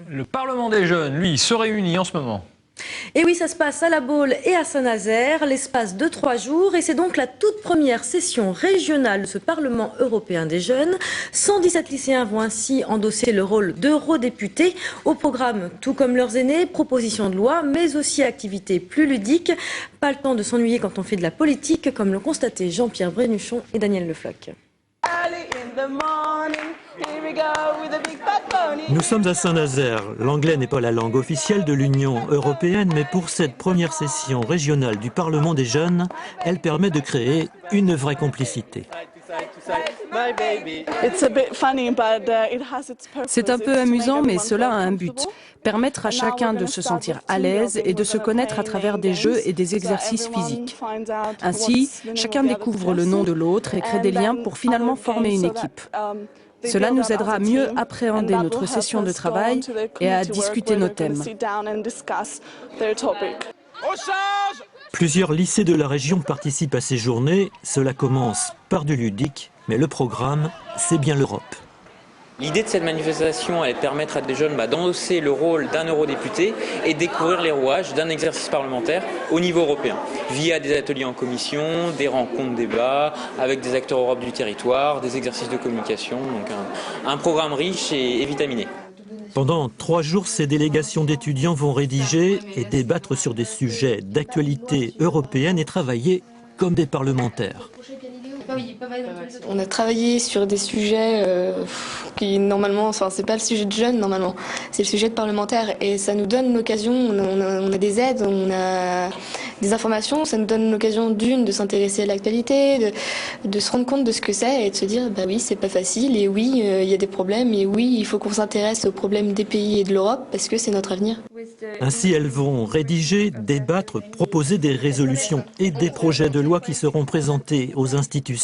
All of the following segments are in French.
Le Parlement des jeunes, lui, se réunit en ce moment. Et oui, ça se passe à La Baule et à Saint-Nazaire, l'espace de 3 jours. Et c'est donc la toute première session régionale de ce Parlement européen des jeunes. 117 lycéens vont ainsi endosser le rôle d'eurodéputés. Au programme, tout comme leurs aînés, propositions de loi, mais aussi activités plus ludiques. Pas le temps de s'ennuyer quand on fait de la politique, comme l'ont constaté Jean-Pierre Brénuchon et Daniel Le Floch. Nous sommes à Saint-Nazaire. L'anglais n'est pas la langue officielle de l'Union européenne, mais pour cette première session régionale du Parlement des jeunes, elle permet de créer une vraie complicité. C'est un peu amusant, mais cela a un but. Permettre à chacun de se sentir à l'aise et de se connaître à travers des jeux et des exercices physiques. Ainsi, chacun découvre le nom de l'autre et crée des liens pour finalement former une équipe. Cela nous aidera à mieux appréhender notre session de travail et à discuter nos thèmes. Plusieurs lycées de la région participent à ces journées. Cela commence par du ludique, mais le programme, c'est bien l'Europe. L'idée de cette manifestation est de permettre à des jeunes d'endosser le rôle d'un eurodéputé et découvrir les rouages d'un exercice parlementaire au niveau européen, via des ateliers en commission, des rencontres débats, avec des acteurs Europe du territoire, des exercices de communication, donc un programme riche et vitaminé. Pendant 3 jours, ces délégations d'étudiants vont rédiger et débattre sur des sujets d'actualité européenne et travailler comme des parlementaires. On a travaillé sur des sujets qui normalement, c'est pas le sujet de jeunes normalement, c'est le sujet de parlementaires et ça nous donne l'occasion, on a des aides, on a des informations, ça nous donne l'occasion de s'intéresser à l'actualité, de se rendre compte de ce que c'est et de se dire bah oui c'est pas facile et oui il y a des problèmes et oui il faut qu'on s'intéresse aux problèmes des pays et de l'Europe parce que c'est notre avenir. Ainsi elles vont rédiger, débattre, proposer des résolutions et des projets de loi qui seront présentés aux institutions,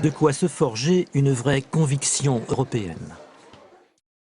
de quoi se forger une vraie conviction européenne.